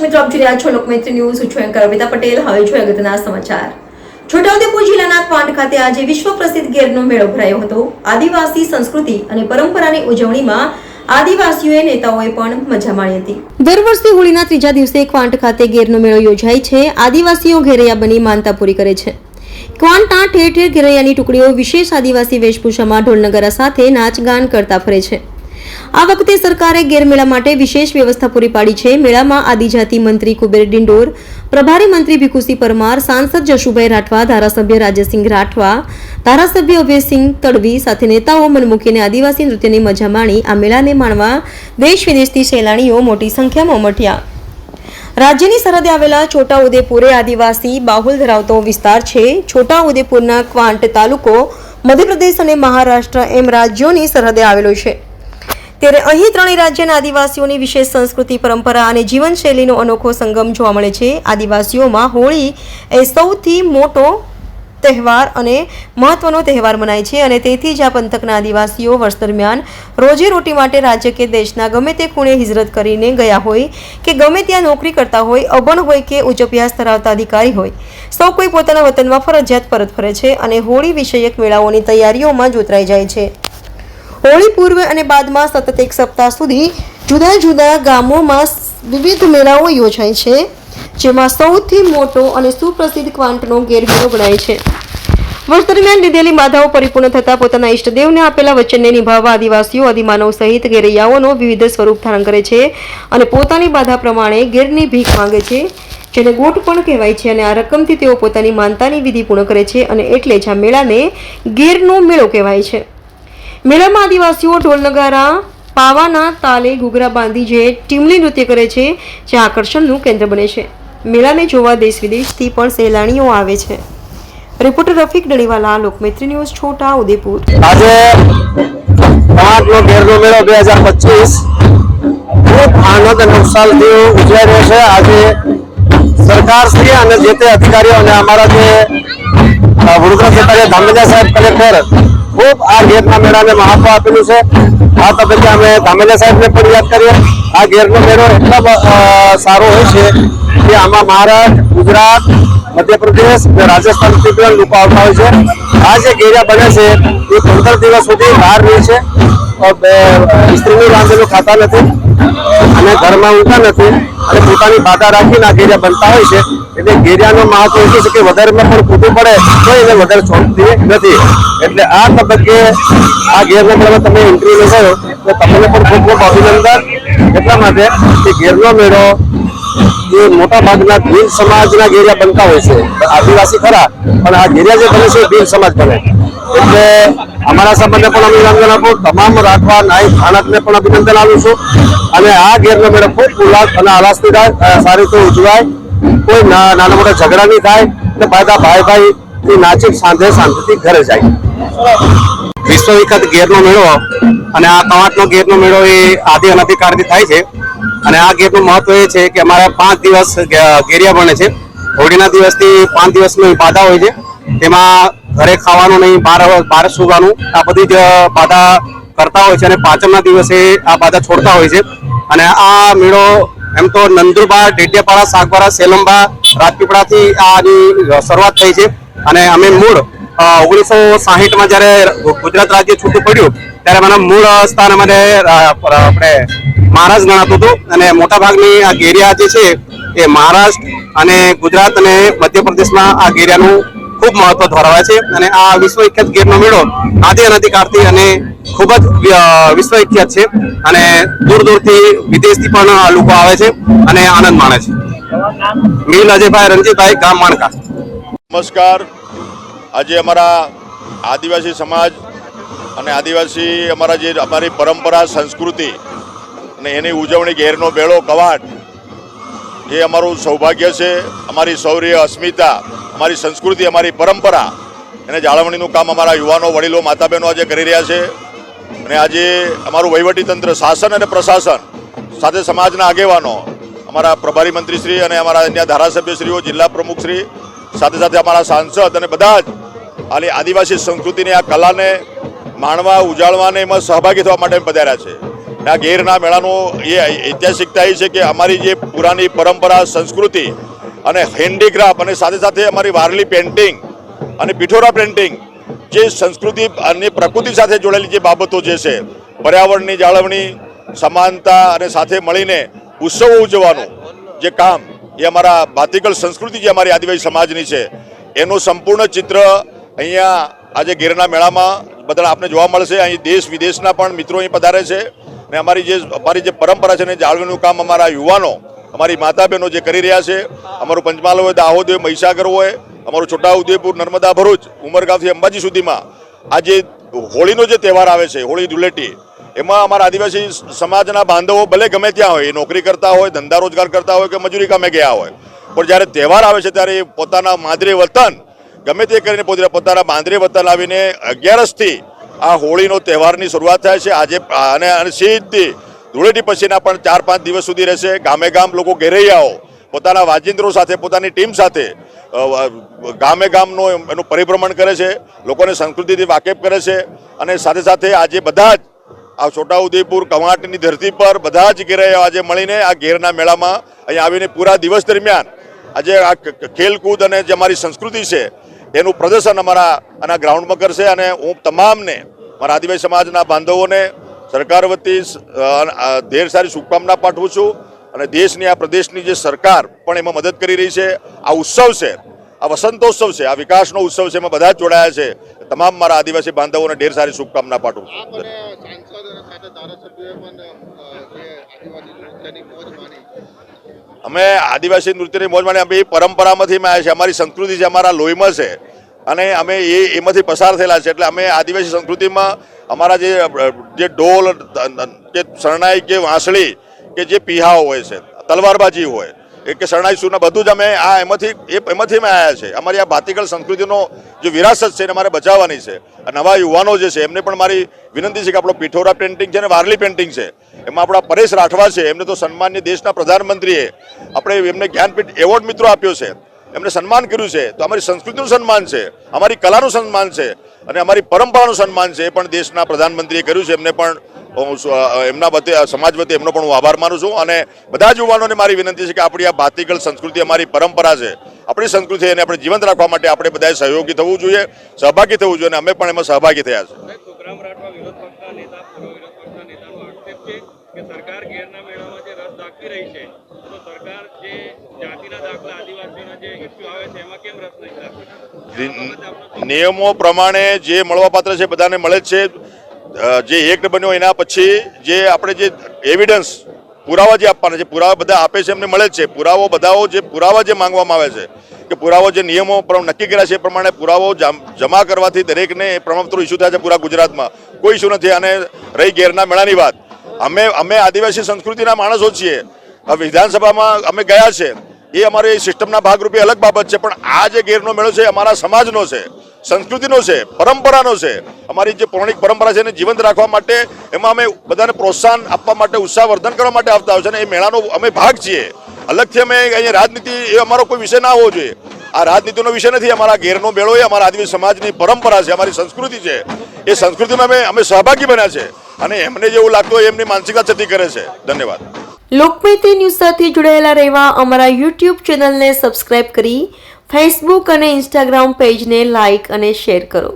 મિત્રો, આપ જોઈ રહ્યા છો લોકમૈત્રી ન્યૂઝ. હું છું એન્કર અમિતા પટેલ. હવે જોઈએ અગત્યના સમાચાર. છોટાઉદેપુર જિલ્લાના ક્વાંટ ખાતે આજે વિશ્વ પ્રસિદ્ધ ગેરનો મેળો ભરાયો હતો. આદિવાસી સંસ્કૃતિ અને પરંપરાની ઉજવણીમાં આદિવાસીઓએ નેતાઓએ પણ મજા માણી હતી. દર વર્ષે હોળીના ત્રીજા દિવસે ક્વાંટ ખાતે ગેરનો મેળો યોજાય છે. આદિવાસીઓ ઘેરૈયા બની માનતા પૂરી કરે છે. ક્વાંટના ઠેર ઠેર ઘેરૈયાની ટુકડીઓ વિશેષ આદિવાસી વેશભૂષામાં ઢોલનગારા સાથે નાચગાન કરતા ફરે છે. આ વખતે સરકારે ગેરમેળા માટે વિશેષ વ્યવસ્થા પૂરી પાડી છે. મેળામાં આદિજાતિ મંત્રી કુબેર ડિંડોર, પ્રભારી મંત્રી ભીખુસિંહ પરમાર, સાંસદ જશુભાઈ રાઠવા, ધારાસભ્ય રાજસિંહ રાઠવા, ધારાસભ્ય અભયસિંહ તડવી સાથે નેતાઓ મન મૂકીને આદિવાસી નૃત્યની મજા માણી. આ મેળાને માણવા દેશ વિદેશથી સહેલાણીઓ મોટી સંખ્યામાં ઉમટ્યા. રાજ્યની સરહદે આવેલા છોટાઉદેપુર એ આદિવાસી બાહુલ ધરાવતો વિસ્તાર છે. છોટાઉદેપુરના ક્વાંટ તાલુકો મધ્યપ્રદેશ અને મહારાષ્ટ્ર એમ રાજ્યોની સરહદે આવેલો છે. ત્યારે અહીં ત્રણેય રાજ્યના આદિવાસીઓની વિશેષ સંસ્કૃતિ, પરંપરા અને જીવનશૈલીનો અનોખો સંગમ જોવા મળે છે. આદિવાસીઓમાં હોળી એ સૌથી મોટો તહેવાર અને મહત્વનો તહેવાર મનાય છે અને તેથી જ આ પંથકના આદિવાસીઓ વર્ષ દરમિયાન રોજીરોટી માટે રાજ્ય કે દેશના ગમે તે ખૂણે હિજરત કરીને ગયા હોય કે ગમે ત્યાં નોકરી કરતા હોય, અભણ હોય કે ઉચ્ચ અભ્યાસ ધરાવતા અધિકારી હોય, સૌ કોઈ પોતાના વતનમાં ફરજિયાત પરત ફરે છે અને હોળી વિષયક મેળાઓની તૈયારીઓમાં જોતરાઈ જાય છે. હોળી પૂર્વે અને બાદમાં સતત એક સપ્તાહ સુધી જુદા જુદા ગામોમાં વિવિધ મેળાઓ યોજાય છે, જેમાં સૌથી મોટો અને સુપ્રસિદ્ધ ક્વાંટનો ગેરમેળો ગણાય છે. વર્ષ દરમિયાન લીધેલી બાધાઓ પરિપૂર્ણ થતાં પોતાના ઈષ્ટદેવને આપેલા વચનને નિભાવવા આદિવાસીઓ આદિમાનવ સહિત ગેરૈયાઓનો વિવિધ સ્વરૂપ ધારણ કરે છે અને પોતાની બાધા પ્રમાણે ગેરની ભીખ માંગે છે, જેને ગોટ પણ કહેવાય છે. અને આ રકમથી તેઓ પોતાની માનતાની વિધિ પૂર્ણ કરે છે અને એટલે જ આ મેળાને ગેરનો મેળો કહેવાય છે. મેળામાં આદિવાસીઓ ઢોલ નગારા, પાવાના તાલે ઘૂઘરા બાંધી જે ટીમલી નૃત્ય કરે છે, જે આકર્ષણનું કેન્દ્ર બને છે. મેળાને જોવા દેશ વિદેશથી પણ સહેલાણીઓ આવે છે. Reporter Rafiq Daniwala, Lokmaitri news, Chhota Udepur. આજે ક્વાંટનો ગેરનો મેળો 2025 ખૂબ આનંદ અને ઉત્સાહથી ઉજવાઈ રહ્યો છે. આજે સરકારશ્રી અને જે તે અધિકારીઓ અને અમારા જે વડોદરા જિલ્લા ધામેલિયા સાહેબ કલેક્ટર ખૂબ આ ગેરના મેળાને મહત્વ આપેલું છે. આ તબક્કે અમે ધામેલિયા સાહેબને પણ યાદ કરીએ. આ ગેરનો મેળો એટલો સારો હોય છે કે આમાં મહારાષ્ટ્ર, ગુજરાત, મધ્યપ્રદેશ અને રાજસ્થાનથી પણ લોકો આવતા હોય છે. આ જે ગેરિયા બને છે એ 15 દિવસ સુધી બહાર રહે છે. સ્ત્રીનું રાંધેલું ખાતા નથી અને ઘરમાં ઊંઘતા નથી અને પોતાની બાધા રાખીને આ ગેરિયા બનતા હોય છે. એટલે ગેરિયાનો મહત્વ એટલું છે કે વધારેમાં પણ ખૂટું પડે તો એને વધારે છોડતી નથી. એટલે આ તબક્કે આ ગેરનો મેળો તમે ઇન્ટરવ્યુ લેશો તો તમને પણ ખૂબ ખૂબ અભિનંદન. એટલા માટે કે ગેરનો મેળો એ મોટા ભાગના ભીલ સમાજના ગેરિયા બનતા હોય છે. આદિવાસી ખરા પણ આ ગેરિયા જે બને છે એ ભીલ સમાજ બને. એટલે અમારા સંબંધને પણ અભિનંદન આપું. તમામ રાઠવા નાઈ થાણકને પણ અભિનંદન આપું છું. અને આ ગેરનો મેળો ખૂબ ઉલ્લાસ અને આલાસથી થાય, સારી રીતે ઉજવાય, કોઈ નાના મોટા ઝઘડા નહીં થાય અને બધા ભાઈ નાચી સાંજે શાંતિથી ઘરે જાય. વિશ્વ વિખ્યાત ગેરનો મેળો અને આ ક્વાંટનો ગેરનો મેળો એ આદિ અનાદિકાળથી થાય છે. અને આ ગેરનું મહત્વ એ છે કે અમારા 5 દિવસ ગેરિયા બને છે. હોળીના દિવસથી 5 દિવસની બાધા હોય છે. તેમાં ઘરે ખાવાનું નહીં, બહાર સૂવાનું, આ બધી જ બાધા કરતા હોય છે. અને પાંચમના દિવસે આ બાધા છોડતા હોય છે. અને આ મેળો એમ તો નંદુરબાર, ડેડિયાપાડા, સાગબારા, સેલંબા, રાજપીપળાથી આની શરૂઆત થઈ છે. અને અમે મૂળ 1960માં જ્યારે ગુજરાત રાજ્ય છૂટું પડ્યું ત્યારે મને મૂળ સ્થાન અમારે આપણે મહારાષ્ટ્ર ગણાતું હતું. અને મોટાભાગની આ ગેરિયા જે છે એ મહારાષ્ટ્ર અને ગુજરાત અને મધ્યપ્રદેશમાં આ ગેરિયાનું ખૂબ મહત્વ ધરાવે છે. અને આ વિશ્વ વિખ્યાત ગેરનો મેળો આદિ અનાદિકાળથી અને ખૂબ જ વિશ્વ વિખ્યાત છે. અને દૂર દૂરથી વિદેશથી પણ લોકો આવે છે અને આનંદ માણે છે. મીલ અજયભાઈ, રણજીતભાઈ, ગામ માણકા. નમસ્કાર. આજે અમારા આદિવાસી સમાજ અને આદિવાસી અમારી પરંપરા, સંસ્કૃતિ અને એની ઉજવણી ગેરનો મેળો ક્વાંટ એ અમારું સૌભાગ્ય છે. અમારી શૌર્ય, અસ્મિતા, અમારી સંસ્કૃતિ, અમારી પરંપરા એને જાળવણીનું કામ અમારા યુવાનો, વડીલો, માતા બહેનો આજે કરી રહ્યા છે. અને આજે અમારું વહીવટીતંત્ર, શાસન અને પ્રશાસન સાથે સમાજના આગેવાનો, અમારા પ્રભારી મંત્રીશ્રી અને અમારા અન્ય ધારાસભ્યશ્રીઓ, જિલ્લા પ્રમુખશ્રી, સાથે સાથે અમારા સાંસદ અને બધા જ આની આદિવાસી સંસ્કૃતિની આ કલાને માણવા, ઉજાળવા અને એમાં સહભાગી થવા માટે પધાર્યા છે. આ ગેરના મેળાનો એ ઐતિહાસિકતા એ છે કે અમારી જે પુરાની પરંપરા સંસ્કૃતિ અને હેન્ડીક્રાફ્ટ અને સાથે સાથે અમારી વારલી પેઇન્ટિંગ અને પિઠોરા પેઇન્ટિંગ જે સંસ્કૃતિ અને પ્રકૃતિ સાથે જોડેલી જે બાબતો જે છે પર્યાવરણની જાળવણી સમાનતા અને સાથે મળીને ઉત્સવો ઉજવવાનું જે કામ એ અમારા ભાતીગળ સંસ્કૃતિ જે અમારી આદિવાસી સમાજની છે એનું સંપૂર્ણ ચિત્ર અહીંયા આજે ગીરના મેળામાં બધા આપણે જોવા મળશે. અહીં દેશ વિદેશના પણ મિત્રો અહીં પધારે છે ને અમારી જે પરંપરા છે ને જાળવણીનું કામ અમારા યુવાનો અમારી માતા બહેનો જે કરી રહ્યા છે. અમારું પંચમહાલ હોય, દાહોદ હોય, મહીસાગર હોય, અમારું છોટાઉદેપુર, નર્મદા, ભરૂચ, ઉમરગામથી અંબાજી સુધીમાં આ જે હોળીનો જે તહેવાર આવે છે, હોળી ધૂળેટી, એમાં અમારા આદિવાસી સમાજના બાંધવો ભલે ગમે ત્યાં હોય, નોકરી કરતા હોય, ધંધા રોજગાર કરતા હોય કે મજૂરી કામે ગયા હોય, પણ જ્યારે તહેવાર આવે છે ત્યારે પોતાના માદરે વતન ગમે તે કરીને પોતાના બાંદરે વતન આવીને 11થી આ હોળીનો તહેવારની શરૂઆત થાય છે. આજે અને સીધી ધૂળેટી પછીના પણ 4-5 દિવસ સુધી રહેશે. ગામે ગામ લોકો ઘેરૈયાઓ પોતાના વાજિંત્રો સાથે પોતાની ટીમ સાથે ગામે ગામનો એનું પરિભ્રમણ કરે છે, લોકોને સંસ્કૃતિથી વાકેફ કરે છે અને સાથે સાથે આજે બધા જ આ છોટાઉદેપુર કવાંટની ધરતી પર બધા જ ઘેરૈયાઓ આજે મળીને આ ગેરના મેળામાં અહીં આવીને પૂરા દિવસ દરમિયાન આજે આ ખેલકૂદ અને જે અમારી સંસ્કૃતિ છે એનું પ્રદર્શન અમારા આના ગ્રાઉન્ડમાં કરશે. અને હું તમામને મારા આદિવાસી સમાજના બાંધવોને સરકાર વતી ઢેર સારી શુભકામના પાઠવું છું અને દેશની આ પ્રદેશની જે સરકાર પણ એમાં મદદ કરી રહી છે. આ ઉત્સવ છે, આ વસંતોત્સવ છે, આ વિકાસનો ઉત્સવ છે, એમાં બધા જ જોડાયા છે. તમામ મારા આદિવાસી બાંધવોને ઢેર સારી શુભકામના પાઠવું છું. અમે આદિવાસી નૃત્યની મોજ માણી, અમે એ પરંપરામાંથી આવ્યા છે, અમારી સંસ્કૃતિ છે, અમારા લોહીમાં છે અને અમે એમાંથી પસાર થયેલા છે. એટલે અમે આદિવાસી સંસ્કૃતિમાં અમારા જે ઢોલ કે શરણાઈ કે વાંસળી કે જે પીહાઓ હોય છે, તલવારબાજી હોય કે શરણાઈ સૂરના બધું જ અમે એમાંથી અમે આવ્યા છે. અમારી આ ભાતીગળ સંસ્કૃતિનો જે વિરાસત છે એને મારે બચાવવાની છે. નવા યુવાનો જે છે એમને પણ મારી વિનંતી છે કે આપણો પિઠોરા પેઇન્ટિંગ છે ને વારલી પેઇન્ટિંગ છે એમાં આપણા પરેશ રાઠવા છે, એમને તો સન્માનીય દેશના પ્રધાનમંત્રીએ આપણે એમને જ્ઞાનપીઠ એવોર્ડ મિત્રો આપ્યો છે, એમને સન્માન કર્યું છે. તો અમારી સંસ્કૃતિનું સન્માન છે, અમારી કલાનું સન્માન છે અને અમારી પરંપરાનું સન્માન છે એ પણ દેશના પ્રધાનમંત્રીએ કર્યું છે. એમને પણ એમના વતી સમાજ વતી એમનો પણ હું આભાર માનું છું. અને બધા જ યુવાનોને મારી વિનંતી છે કે આપણી આ ભાતીગળ સંસ્કૃતિ અમારી પરંપરા છે, આપણી સંસ્કૃતિ એને આપણે જીવંત રાખવા માટે આપણે બધાએ સહયોગી થવું જોઈએ, સહભાગી થવું જોઈએ અને અમે પણ એમાં સહભાગી થયા છે. સરકાર ગેરના મેળામાં જે રસ દાખવી રહી છે તો સરકાર જે જાતિના દાખલા આદિવાસીઓના જે ઇસ્યુ આવે છે એમાં કેમ રસ નહીં દાખવે? નિયમો પ્રમાણે જે મળવાપાત્ર છે બધાને મળે જ છે. જે એક્ટ બન્યો એના પછી જે આપણે જે એવિડન્સ પુરાવા જે આપવાના છે, પુરાવા બધા આપે છે એમને મળે જ છે. પુરાવા જે માંગવામાં આવે છે કે પુરાવો જે નિયમો નક્કી કર્યા છે એ પ્રમાણે પુરાવો જમા કરવાથી દરેકને પ્રમાણપત્રો ઇસ્યુ થાય છે. પૂરા ગુજરાતમાં કોઈ ઇસ્યુ નથી. અને રહી ગેરના મેળાની વાત, અમે આદિવાસી સંસ્કૃતિના માણસો છીએ. વિધાનસભામાં અમે ગયા છે એ અમારી સિસ્ટમના ભાગરૂપે અલગ બાબત છે, પણ આ જે ગેરનો મેળો છે અમારા સમાજનો છે, સંસ્કૃતિનો છે, પરંપરાનો છે. અમારી જે પૌરાણિક પરંપરા છે એને જીવંત રાખવા માટે એમાં અમે બધાને પ્રોત્સાહન આપવા માટે, ઉત્સાહવર્ધન કરવા માટે આવતા હોય છે અને એ મેળાનો અમે ભાગ છીએ. અલગથી અમે અહીંયા રાજનીતિ એ અમારો કોઈ વિષય ના હોવો જોઈએ. આ રાજનીતિનો વિષય નથી. અમારા ગેરનો મેળો એ અમારા આદિવાસી સમાજની પરંપરા છે, અમારી સંસ્કૃતિ છે. એ સંસ્કૃતિમાં અમે સહભાગી બન્યા છે અને એમને જેવું લાગતું હોય એમની માનસિકતા છતી કરે છે. ધન્યવાદ. લોકમૈત્રી ન્યૂઝ સાથે જોડાયેલા રહેવા અમારા યુટ્યુબ ચેનલને સબસ્ક્રાઇબ કરી ફેસબુક અને ઇન્સ્ટાગ્રામ પેજને લાઇક અને શેર કરો.